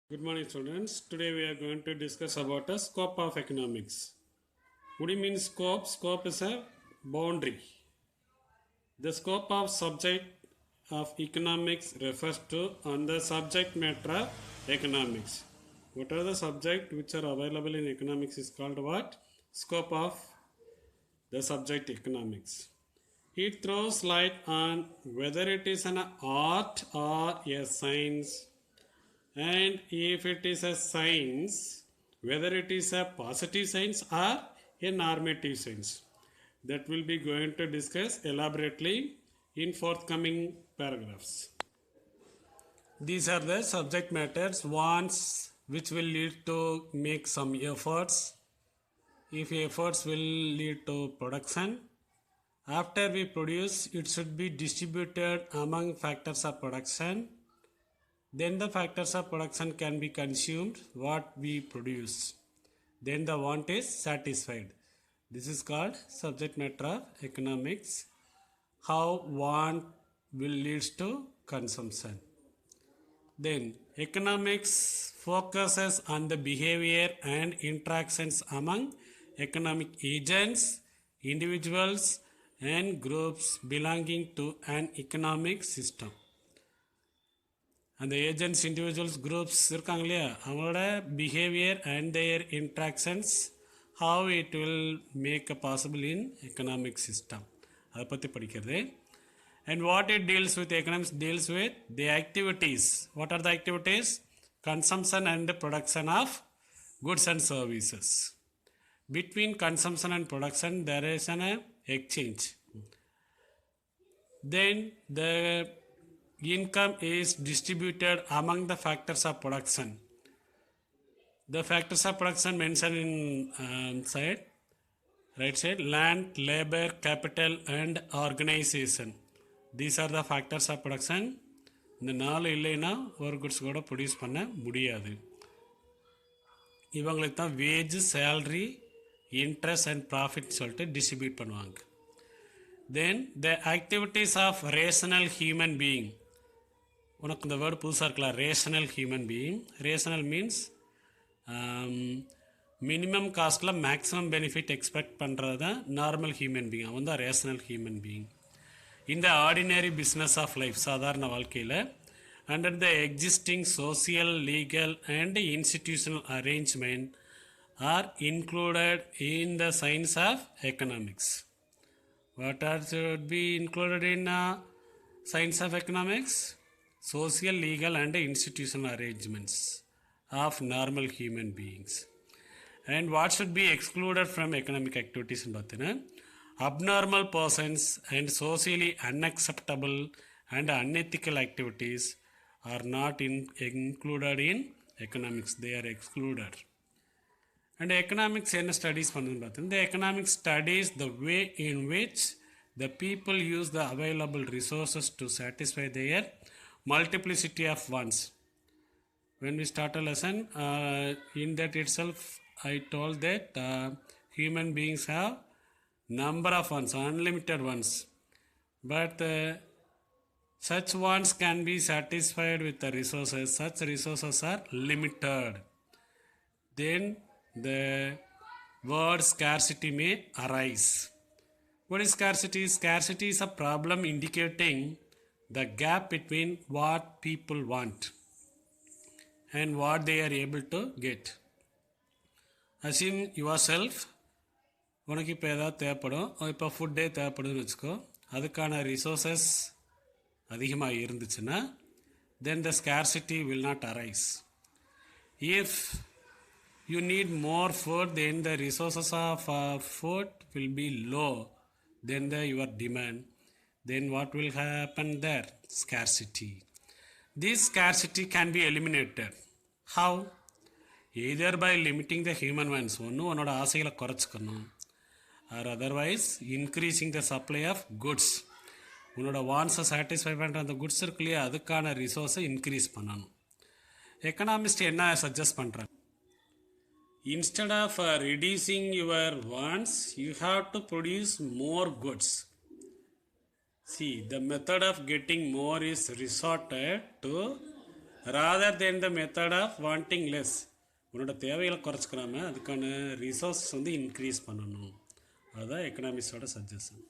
Good morning, students. Today we are going to discuss about a scope of economics. What do you mean scope? Scope is a boundary. The scope of subject of economics refers to on the subject matter of economics. What are the subject which are available in economics is called what? Scope of the subject economics. It throws light on whether it is an art or a science, and if it is a science, whether it is a positive science or a normative science, that will be going to discuss elaborately in forthcoming paragraphs. These are the subject matters wants which will lead to make some efforts. If efforts will lead to production, after we produce, it should be distributed among factors of production. Then the factors of production can be consumed what we produce. Then the want is satisfied. This is called subject matter of economics. How want will leads to consumption. Then economics focuses on the behavior and interactions among economic agents, individuals and groups belonging to an economic system. அந்த agents individuals groups இருக்காங்க இல்லையா, அவங்களோட behaviour and their interactions how it will make a possible in economic system, அதை பற்றி படிக்கிறது. And what it deals with economics deals with the activities. What are the activities? Consumption and production of goods and services. Between consumption and production there is an exchange. Then the income is distributed among the factors of production. The factors of production mentioned in right side, land, labor, capital and organization. These are the factors of production. இந்த நாலு இல்லைன்னா ஒரு goods கூட produce பண்ண முடியாது. இவங்களுக்கு தான் wage, salary, interest and profit சொல்லிட்டு டிஸ்ட்ரிபியூட் பண்ணுவாங்க. Then the activities of rational human being. உனக்கு இந்த வேர்டு புதுசாக இருக்கலாம், rational human being. Rational means minimum காஸ்ட்டில் மேக்ஸிமம் பெனிஃபிட் எக்ஸ்பெக்ட் பண்ணுறது தான் நார்மல் ஹியூமன் பீயிங். அவன் தான் ரேஷனல் ஹியூமன் பீயிங். இந்த ஆர்டினரி பிஸ்னஸ் ஆஃப் லைஃப், சாதாரண வாழ்க்கையில் under the existing social, legal and institutional arrangement are included in the science of economics. What are should be included in science of economics? Social, legal and institutional arrangements of normal human beings. And what should be excluded from economic activities in பார்த்தீங்கன்னா, abnormal persons and socially unacceptable and unethical activities are not included in economics. They are excluded. And economics என்ன studies பண்ணுதுன்னு பார்த்தீங்கன்னா, the economics studies the way in which the people use the available resources to satisfy their multiplicity of wants. When we start a lesson, in that itself I told that human beings have number of wants, unlimited wants, but such wants can be satisfied with the resources. Such resources are limited. Then the word scarcity may arise. What is scarcity? Scarcity is a problem indicating the gap between what people want and what they are able to get. Assume yourself, உனக்கு இப்போ ஏதாவது தேவைப்படும், இப்போ ஃபுட்டே தேவைப்படுதுன்னு வச்சுக்கோ. அதுக்கான resources அதிகமாக இருந்துச்சுன்னா then the scarcity will not arise. If you need more food, then the resources of food will be low, then your demand. Then what will happen there? Scarcity. This scarcity can be eliminated. How? Either by limiting the human wants, ஒன்று உன்னோட ஆசைகளை குறைச்சிக்கணும், or otherwise increasing the supply of goods. உன்னோட வான்ஸை satisfy பண்ணுற அந்த goods இருக்கு இல்லையா, அதுக்கான ரிசோர்ஸை increase பண்ணணும். எக்கனாமிஸ்ட் என்ன சஜஸ்ட் பண்ணுறாங்க? Instead of reducing your wants, you have to produce more goods. See, the method of getting more is resorted to rather than the method of wanting less. உன்னோட தேவைகளை குறைச்சிக்கிறாம அதுக்கான resources வந்து increase பண்ணணும். அதுதான் எக்கனாமிக்ஸோட suggestion.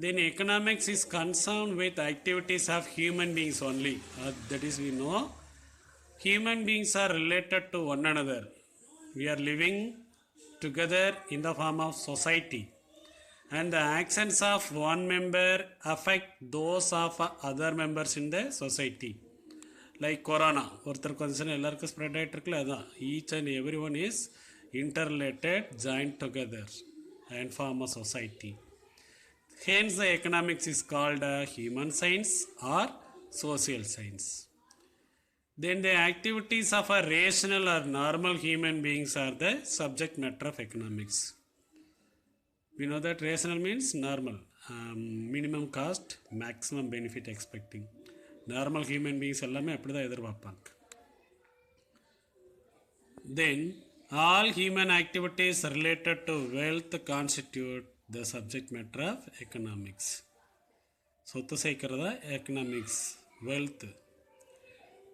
Then economics is concerned with activities of human beings only. That is, we know human beings are related to one another. We are living together in the form of society, and the actions of one member affect those of other members in the society. Like corona, ஒருத்தருக்கு வந்துச்சுன்னா எல்லாருக்கும் spread ஆகிட்டு இருக்குல்ல, அதுதான். Each and every one is interrelated, join together and form a society. Hence the economics is called human science or social science. Then the activities of a rational or normal human beings are the subject matter of economics. We know that rational means normal, minimum cost, maximum benefit expecting. Normal human beings எல்லாமே அப்படி தான் எதிர்பார்ப்பாங்க. Then all human activities related to wealth constitute the subject matter of economics. சொத்து சேர்க்கிறதா economics, wealth.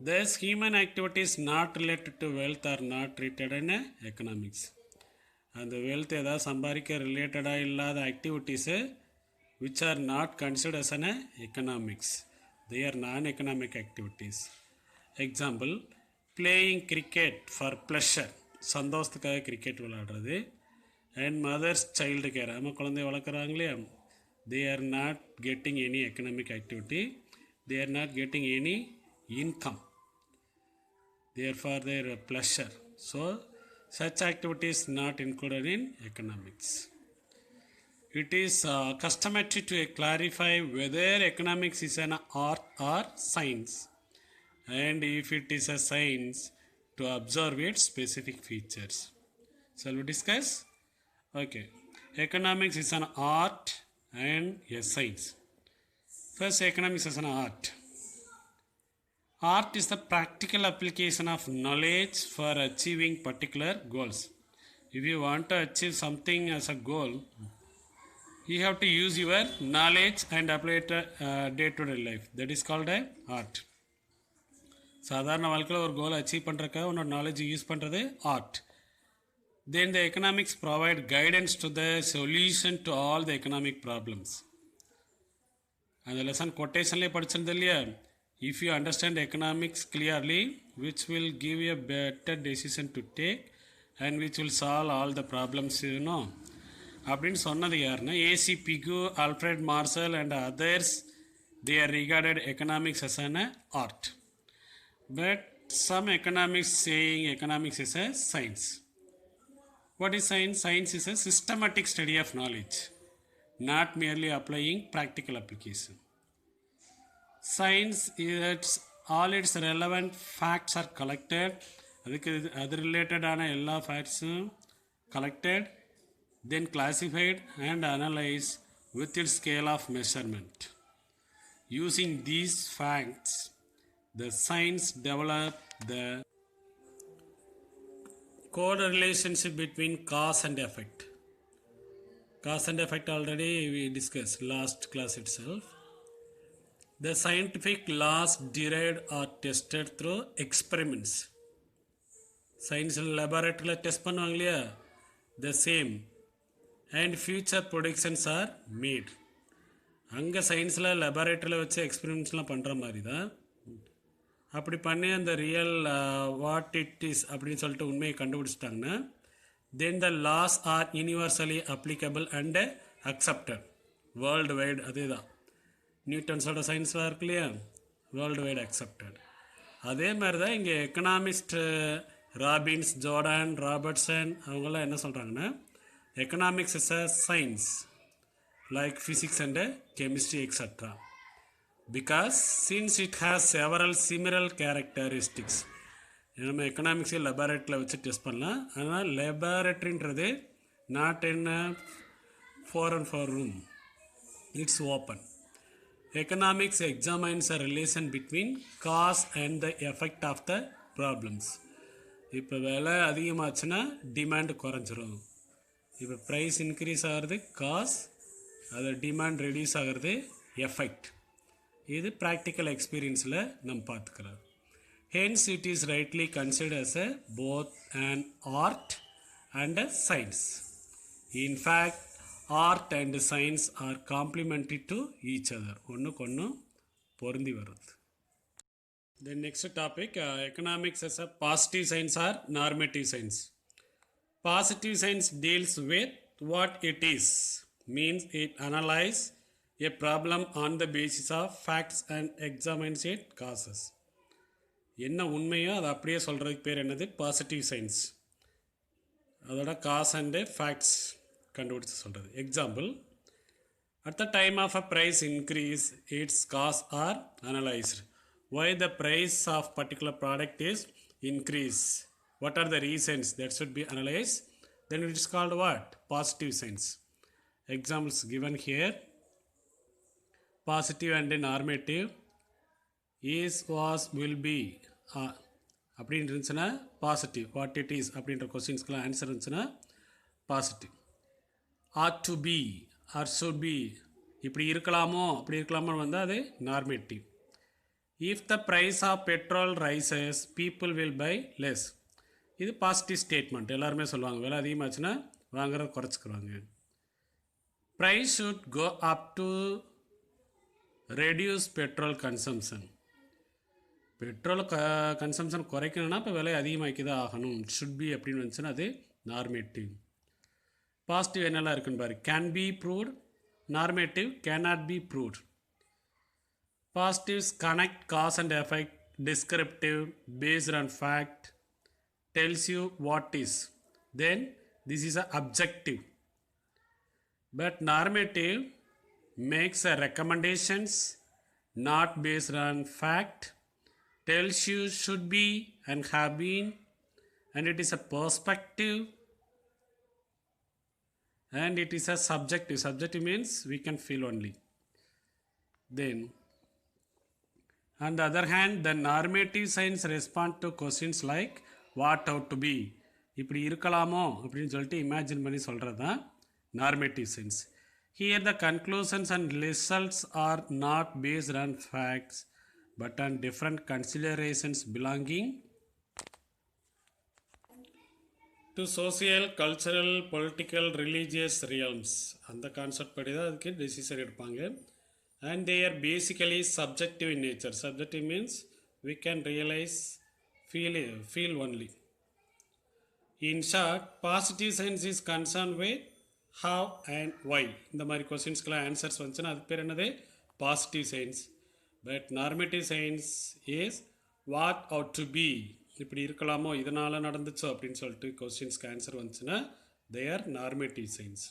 Thus human activities not related to wealth are not treated in economics. அந்த wealth ஏதாவது சம்பாதிக்க ரிலேட்டடாக இல்லாத activities which are not considered as an economics. They are non-economic activities. Example, playing cricket for pleasure, சந்தோஷத்துக்காக cricket விளையாடுறது, and mothers child care, அம்மா குழந்தைய வளர்க்குறாங்களே, they are not getting any economic activity, they are not getting any income, they are for their pleasure. So such activities not included in economics. It is customary to clarify whether economics is an art or science, and if it is a science, to observe its specific features. Shall we discuss? Okay. Economics is an art and a science. First, economics is an art. Art is the practical application of knowledge for achieving particular goals. If you want to achieve something as a goal, you have to use your knowledge and apply it day-to-day life. That is called a art. சாதாரண வாழ்க்கையில் ஒரு கோலை achieve பண்ணுறக்காக உன்னோட knowledge use பண்ணுறது art. Then the economics provide guidance to the solution to all the economic problems. அந்த lesson கொட்டேஷன்லேயே படிச்சிருந்தது இல்லையா? If you understand economics clearly, which will give a better decision to take and which will solve all the problems you know அப்படின்னு சொன்னது யாருன்னா A C Pigou, Alfred Marshall and others. They are regarded economics as an art. But some economics saying economics is a science. What is science? Science is a systematic study of knowledge, not merely applying practical application. Science is all its relevant facts are collected. அது ரிலேட்டடான எல்லா ஃபேக்ட்ஸும் collected, then classified and analyzed with its scale of measurement. Using these facts, the science developed the correlationship between cause and effect. Cause and effect already we discussed last class itself. The scientific laws derived or tested through experiments. Science laboratory test பண்ணுவாங்க இல்லையா, the same, and future predictions are made. அங்கே சயின்ஸில் லெபார்ட்டரியில் வச்சு எக்ஸ்பெரிமெண்ட்ஸ்லாம் பண்ணுற மாதிரி தான். அப்படி பண்ணி அந்த ரியல் வாட் இட் இஸ் அப்படின்னு சொல்லிட்டு உண்மையை கண்டுபிடிச்சிட்டாங்கன்னா, then the laws are universally applicable and accepted worldwide. அதே தான் நியூட்டன்ஸோட சயின்ஸாக இருக்கு இல்லையா, வேர்ல்டு வைடு அக்செப்டட். அதே மாதிரி தான் இங்கே எக்கனாமிஸ்ட் ராபின்ஸ், ஜோர்டன், ராபர்ட்சன் அவங்கெல்லாம் என்ன சொல்கிறாங்கன்னா, economics is a science like physics and chemistry extra. Because since it has several similar characteristics, நம்ம எக்கனாமிக்ஸே லெபார்ட்டரியில் வச்சு டெஸ்ட் பண்ணலாம். அதனால் லெபார்ட்டரின்றது not in 4 room, it's open. Economics examines a relation between cause and the effect of the problems. இப்போ விலை அதிகமாச்சுன்னா demand குறைஞ்சிரும். இப்போ ப்ரைஸ் இன்க்ரீஸ் ஆகிறது காஸ், அது டிமாண்ட் ரெடியூஸ் ஆகிறது எஃபெக்ட். இது ப்ராக்டிக்கல் எக்ஸ்பீரியன்ஸில் நம்ம பார்த்துக்கலாம். Hence, it is rightly considered as a both an art and a science. In fact, art and science are complementary to each other. ஒன்றுக்கொன்று பொருந்தி வருது. The next topic, economics as a positive science or normative science. Positive science deals with what it is, means it analyzes a problem on the basis of facts and examines its causes. என்ன உண்மையோ அதை அப்படியே சொல்கிறதுக்கு பேர் என்னது positive science. அதோட cause and facts கண்டுபிடிச்சி சொல்கிறது. Example, at the time of a price increase its cause are analysed. Why the price of particular product is increase? What are the reasons? That should be analyzed. Then it is called what? Positive science. Examples given here. Positive and normative. Is, was, will be. அப்படின்னு இருந்துச்சுன்னா positive. What it is அப்படின்ற கொஸ்டின்ஸ்க்கெலாம் answer இருந்துச்சுன்னா positive. Ought to be or should be, இப்படி இருக்கலாமோ அப்படி இருக்கலாமோ வந்தால் அது normative. If the price of petrol rises people will buy less. இது பாசிட்டிவ் ஸ்டேட்மெண்ட். எல்லாருமே சொல்லுவாங்க விலை அதிகமாச்சுன்னா வாங்குறத குறைச்சிக்கிறாங்க. Price should go up to reduce petrol consumption. Petrol consumption குறைக்கணும்னா இப்போ விலை அதிகமாக்கி தான் ஆகணும். ஷுட் பி அப்படின்னு வந்துச்சுன்னா அது நார்மேட்டிவ். பாசிட்டிவ் என்னெல்லாம் இருக்குன்னு பாரு. Can be proved. Normative cannot be proved. Positives connect cause and effect. Descriptive, based on fact, tells you what is. Then this is a objective. But normative makes a recommendations not based on fact, tells you should be and have been, and it is a perspective, and it is a subjective. Subjective means we can feel only. Then on the other hand, the normative science respond to questions like what ought to be. இப்படி இருக்கலாமோ அப்படின்னு சொல்லிட்டு imagine பண்ணி சொல்கிறது தான் normative science. Here the conclusions and results are not based on facts but on different considerations belonging to social, cultural, political, religious realms. அந்த concept படி தான் அதுக்கு டெசிஷன் எடுப்பாங்க. And they are basically subjective in nature. Subjective means we can realize, feel only. In short, positive science is concerned with how and why. இந்த மாதிரி கொஸ்டின்ஸ்க்கெலாம் answers வந்துச்சுன்னா அது பேர் என்னது positive science. But normative science is what ought to be. இப்படி இருக்கலாமோ இதனால் நடந்துச்சோ அப்படின்னு சொல்லிட்டு கொஸ்டின்ஸ்க்கு ஆன்சர் வந்துச்சுன்னா they are normative science.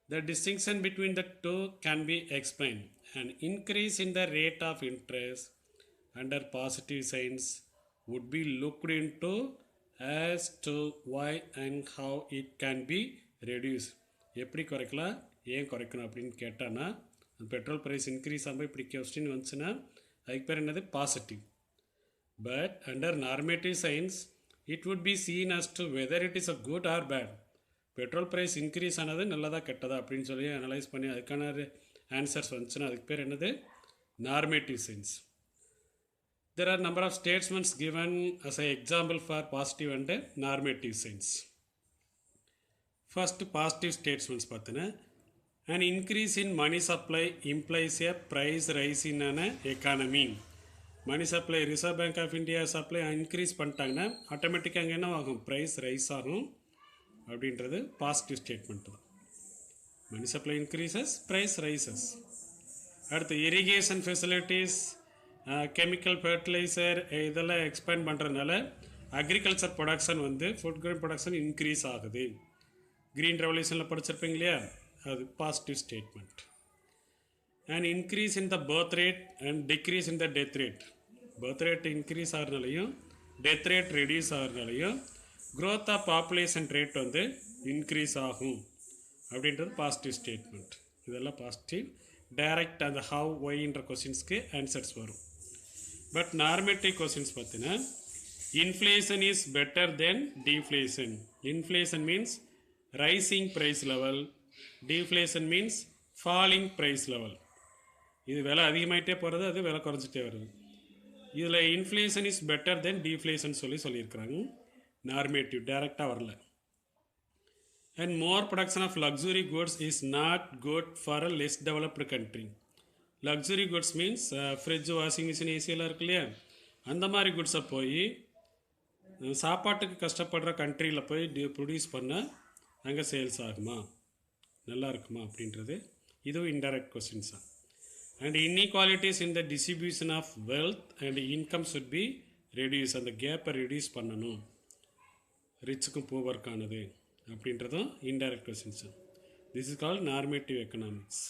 The distinction between the two can be explained. An increase in the rate of interest under positive science would be looked into as to why and how it can be reduced. எப்படி குறைக்கலாம், ஏன் குறைக்கணும் அப்படின்னு கேட்டான்னா, petrol price increase ஆகும்போது இப்படி question வந்துச்சுன்னா அதுக்கு பேர் என்னது positive. But under normative science it would be seen as to whether it is a good or bad. Petrol price increase ஆனது நல்லதா கெட்டதா அப்படின்னு சொல்லி அனலைஸ் பண்ணி அதுக்கான ஆன்சர்ஸ் வந்துச்சுன்னா அதுக்கு பேர் என்னது normative science. There are number of statements given as a example for positive and normative science. First positive statements பார்த்தீங்கன்னா, an increase in money supply implies a price rise in an economy. Money supply reserve bank of India supply increase பண்ணிட்டாங்கன்னா ஆட்டோமேட்டிக்காக அங்கே என்ன ஆகும், price rise ஆகும் அப்படின்றது positive statement தான். Money supply increases, price rises. அடுத்து இரிகேஷன் ஃபெசிலிட்டிஸ், கெமிக்கல் ஃபர்டிலைசர் இதெல்லாம் எக்ஸ்பேண்ட் பண்ணுறதுனால agriculture production food grain production increase ஆகுது. க்ரீன் ரெவல்யூஷனில் படிச்சிருப்பீங்க இல்லையா, அது positive statement. And increase in the birth rate and decrease in the death rate. Birth rate increase ஆகிறதுனாலையும் death rate reduce ஆகிறதுனாலையும் growth of population rate increase ஆகும் அப்படின்றது positive statement. இதெல்லாம் பாசிட்டிவ். டைரக்ட் அந்த ஹவ் ஒய்ன்ற கொஸ்டின்ஸ்க்கு ஆன்சர்ஸ் வரும். But normative questions பார்த்தீங்கன்னா, inflation is better than deflation. Inflation means rising price level, deflation means falling price level. இது விலை அதிகமாகிட்டே போகிறது, அது விலை குறைஞ்சிட்டே வருது. இதில் inflation is better than deflation சொல்லியிருக்கிறாங்க. நார்மேட்டிவ் டைரெக்டாக வரல. And more production of luxury goods is not good for a less developed country. Luxury goods means fridge, washing machine, ஏசியெல்லாம் இருக்கு இல்லையா, அந்த மாதிரி குட்ஸை போய் சாப்பாட்டுக்கு கஷ்டப்படுற கண்ட்ரியில் போய் ப்ரொடியூஸ் பண்ண அங்கே சேல்ஸ் ஆகுமா, நல்லா இருக்குமா அப்படின்றது இதுவும் இன்டைரக்ட் கொஸ்டின்ஸ் தான். And inequalities in the distribution of wealth and income should be reduce. அந்த கேப்பை ரெடியூஸ் பண்ணணும், ரிச்சுக்கும் பூவர்க்கானது அப்படின்றதும் indirect questions. This is called normative economics.